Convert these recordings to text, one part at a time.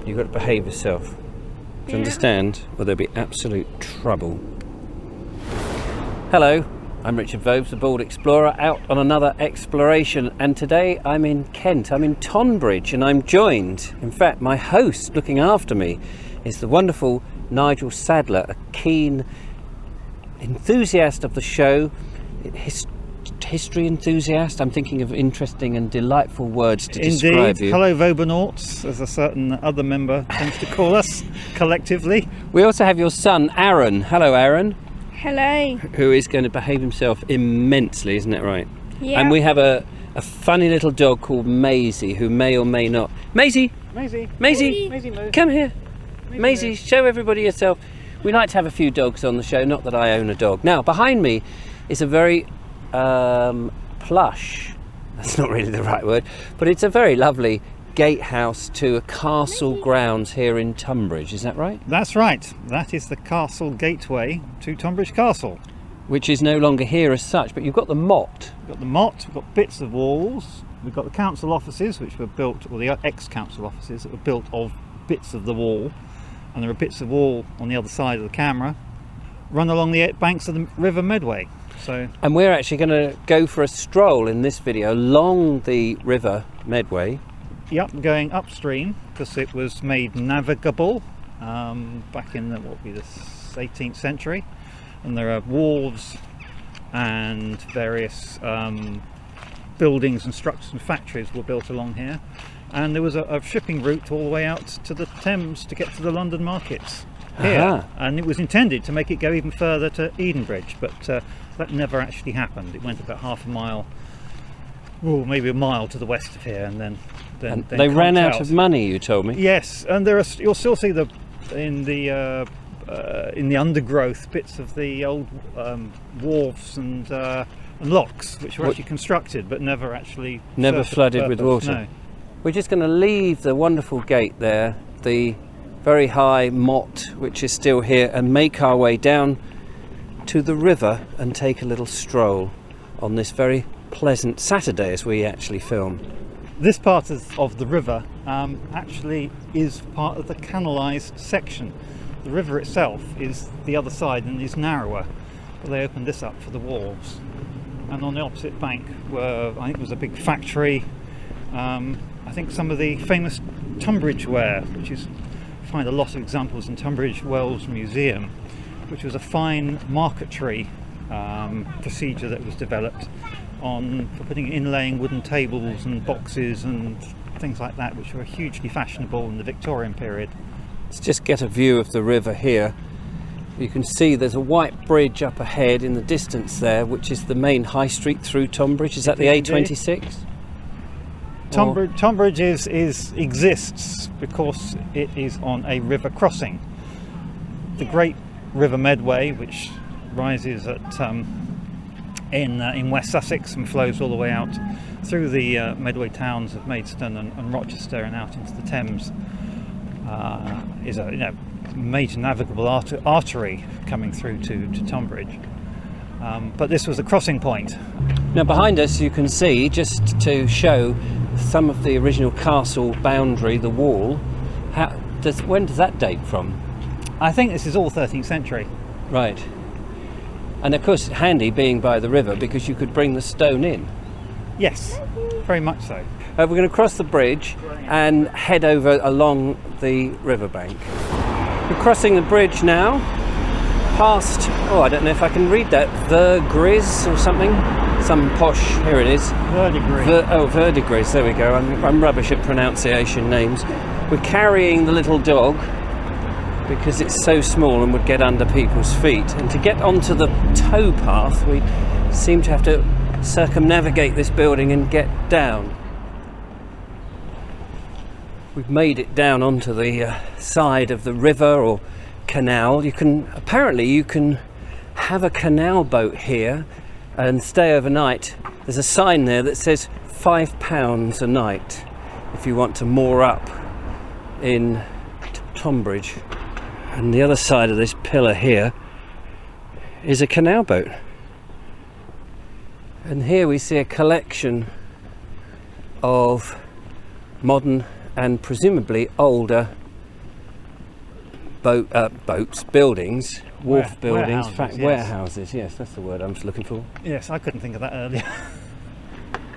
you've got to behave yourself. Do you understand? Or there'll be absolute trouble. Hello, I'm Richard Vobes, the Bald Explorer, out on another exploration, and today I'm in Kent. I'm in Tonbridge, and I'm joined, in fact, my host looking after me is the wonderful Nigel Slater, a keen enthusiast of the show, history enthusiast. I'm thinking of interesting and delightful words to describe you. Hello Vobenauts, as a certain other member tends to call us collectively. We also have your son, Arun. Hello, Arun. Hello. Who is going to behave himself immensely, isn't that right? Yeah. And we have a funny little dog called Maisie, who may or may not... Maisie! Maisie! Maisie! Come here! Maisie, show everybody yourself. We like to have a few dogs on the show, not that I own a dog. Now, behind me is a very plush, that's not really the right word, but it's a very lovely gatehouse to a castle grounds here in Tonbridge, is that right? That's right. That is the castle gateway to Tonbridge Castle. Which is no longer here as such, but you've got the motte. We've got the motte, we've got bits of walls, we've got the council offices, which were built, or the ex-council offices that were built of bits of the wall, and there are bits of wall on the other side of the camera, run along the banks of the River Medway. And we're actually going to go for a stroll in this video along the River Medway. Yep, going upstream because it was made navigable back in the 18th century, and there are wharves and various buildings and structures and factories were built along here, and there was a shipping route all the way out to the Thames to get to the London markets here. And it was intended to make it go even further to Edenbridge, but that never actually happened. It went about half a mile, or maybe a mile to the west of here, and then they ran out of money, you told me. Yes, and you'll still see in the undergrowth bits of the old wharves and locks, which were actually constructed but never flooded with water. No. We're just going to leave the wonderful gate there, the very high motte which is still here, and make our way down to the river and take a little stroll on this very pleasant Saturday as we actually film. This part of the river actually is part of the canalized section. The river itself is the other side and is narrower, but they opened this up for the wharves. And on the opposite bank I think it was a big factory. I think some of the famous Tonbridge ware, which is, you find a lot of examples in Tonbridge Wells Museum, which was a fine marquetry procedure that was developed for inlaying wooden tables and boxes and things like that, which were hugely fashionable in the Victorian period. Let's just get a view of the river here. You can see there's a white bridge up ahead in the distance there, which is the main high street through Tonbridge. Is that the A26? Tonbridge exists because it is on a river crossing. The great River Medway, which rises in West Sussex and flows all the way out through the Medway towns of Maidstone and Rochester and out into the Thames, is a major navigable artery coming through to Tonbridge. But this was the crossing point. Now behind us you can see, just to show some of the original castle boundary, the wall. When does that date from? I think this is all 13th century. Right. And of course handy being by the river because you could bring the stone in. Yes, very much so. We're going to cross the bridge and head over along the riverbank. We're crossing the bridge now, past, I don't know if I can read that, Verdigris or something. Some posh, here it is. Verdigris. Verdigris, there we go. I'm rubbish at pronunciation names. We're carrying the little dog because it's so small and would get under people's feet. And to get onto the towpath, we seem to have to circumnavigate this building and get down. We've made it down onto the side of the river or canal. You can have a canal boat here and stay overnight. There's a sign there that says £5 a night if you want to moor up in Tonbridge. And the other side of this pillar here is a canal boat. And here we see a collection of modern and presumably older buildings, wharf buildings, warehouses, yes. warehouses. Yes, that's the word I was looking for. Yes, I couldn't think of that earlier.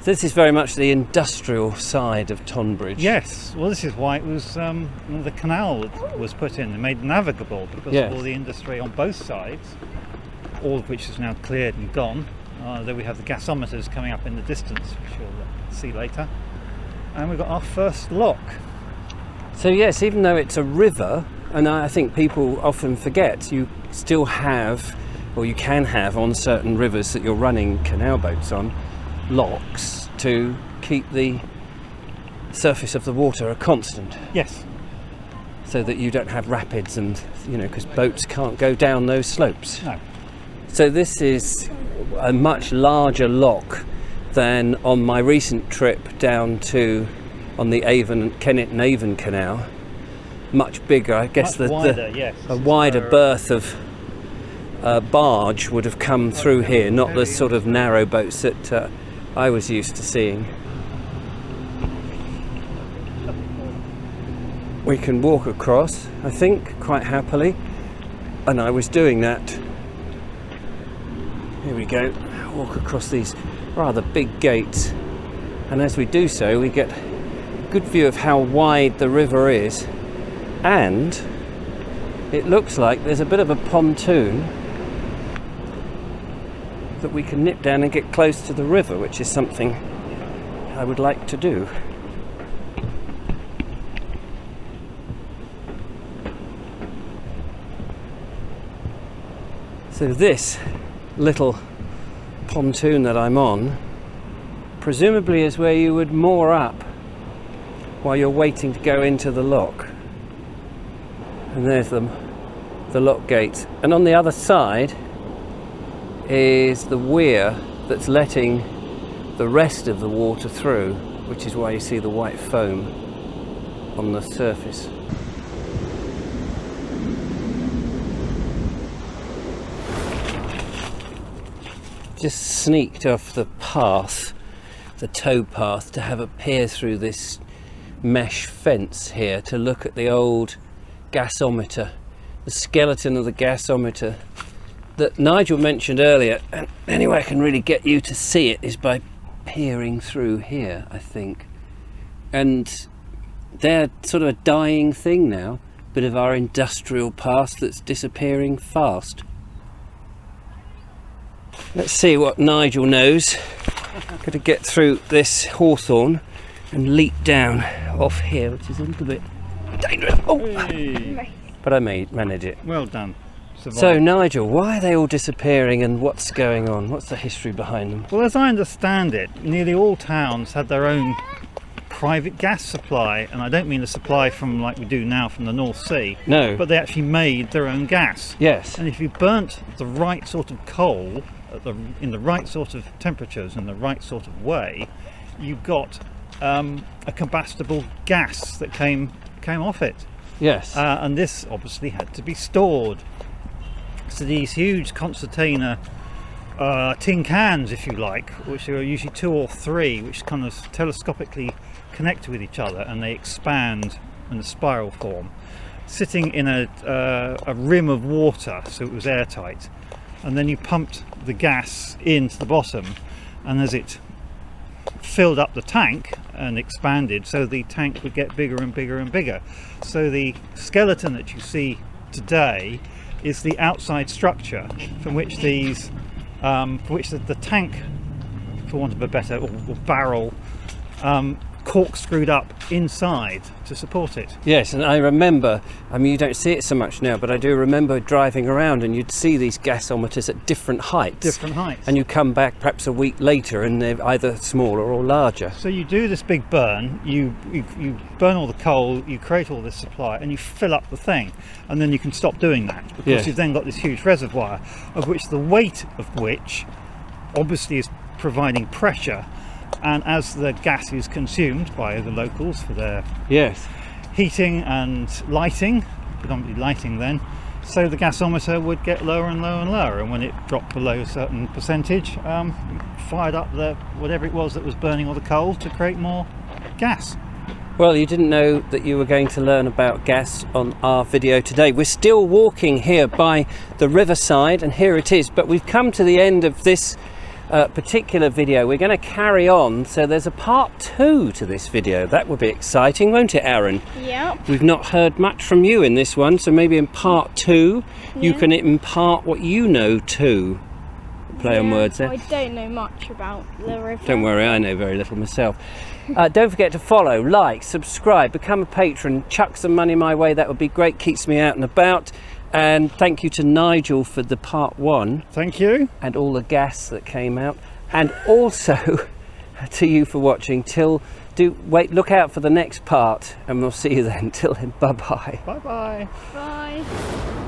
So this is very much the industrial side of Tonbridge. Yes, well, this is why it was the canal was put in and made navigable, because Yes. of all the industry on both sides, all of which is now cleared and gone. Then we have the gasometers coming up in the distance, which you'll see later. And we've got our first lock. So yes, even though it's a river, and I think people often forget, you still have, or you can have on certain rivers that you're running canal boats on, locks to keep the surface of the water a constant. Yes. So that you don't have rapids and, because boats can't go down those slopes. No. So this is a much larger lock than on my recent trip down on the Kennet and Avon Canal. Much bigger, I guess. Much wider, yes. A wider berth of barge would have come through here, not the sort of narrow boats that I was used to seeing. We can walk across, I think, quite happily, and I was doing that. Here we go, walk across these rather big gates, and as we do so we get a good view of how wide the river is, and it looks like there's a bit of a pontoon that we can nip down and get close to the river, which is something I would like to do. So this little pontoon that I'm on presumably is where you would moor up while you're waiting to go into the lock. And there's the lock gate, and on the other side is the weir that's letting the rest of the water through, which is why you see the white foam on the surface. Just sneaked off the path, the tow path, to have a peer through this mesh fence here to look at the old gasometer, the skeleton of the gasometer that Nigel mentioned earlier. And any way I can really get you to see it is by peering through here, I think. And they're sort of a dying thing now, bit of our industrial past that's disappearing fast. Let's see what Nigel knows. Got to get through this hawthorn and leap down off here, which is a little bit dangerous. Oh, Hey. but I managed it. Well done. Survived. So Nigel, why are they all disappearing and what's going on? What's the history behind them? Well, as I understand it, nearly all towns had their own private gas supply, and I don't mean a supply from like we do now from the North Sea. No. But they actually made their own gas. Yes. And if you burnt the right sort of coal in the right sort of temperatures and the right sort of way, you got a combustible gas that came off it. Yes. And this obviously had to be stored. So these huge concertina tin cans, if you like, which are usually 2 or 3, which kind of telescopically connect with each other, and they expand in a spiral form, sitting in a rim of water, so it was airtight. And then you pumped the gas into the bottom, and as it filled up the tank and expanded, so the tank would get bigger and bigger and bigger. So the skeleton that you see today is the outside structure from which these the tank, for want of a better, or barrel, corkscrewed up inside to support it. Yes, and I remember, I mean, you don't see it so much now, but I do remember driving around and you'd see these gasometers at different heights. And you come back perhaps a week later and they're either smaller or larger. So you do this big burn, you burn all the coal, you create all this supply, and you fill up the thing, and then you can stop doing that, because Yes. you've then got this huge reservoir, of which the weight of which obviously is providing pressure. And as the gas is consumed by the locals for their Yes. heating and lighting, predominantly lighting then, so the gasometer would get lower and lower and lower, and when it dropped below a certain percentage, fired up the whatever it was that was burning all the coal to create more gas. Well, you didn't know that you were going to learn about gas on our video today. We're still walking here by the riverside, and here it is, but we've come to the end of this particular video. We're going to carry on, so there's a part 2 to this video. That will be exciting, won't it, Arun? Yep. We've not heard much from you in this one, so maybe in part 2 you can impart what you know too. Play on words there. I don't know much about the river. Don't worry, I know very little myself. Don't forget to follow, like, subscribe, become a patron, chuck some money my way. That would be great, keeps me out and about. And thank you to Nigel for the part 1. Thank you. And all the gas that came out. And also to you for watching. Look out for the next part, and we'll see you then. Till then, bye-bye. Bye-bye. Bye.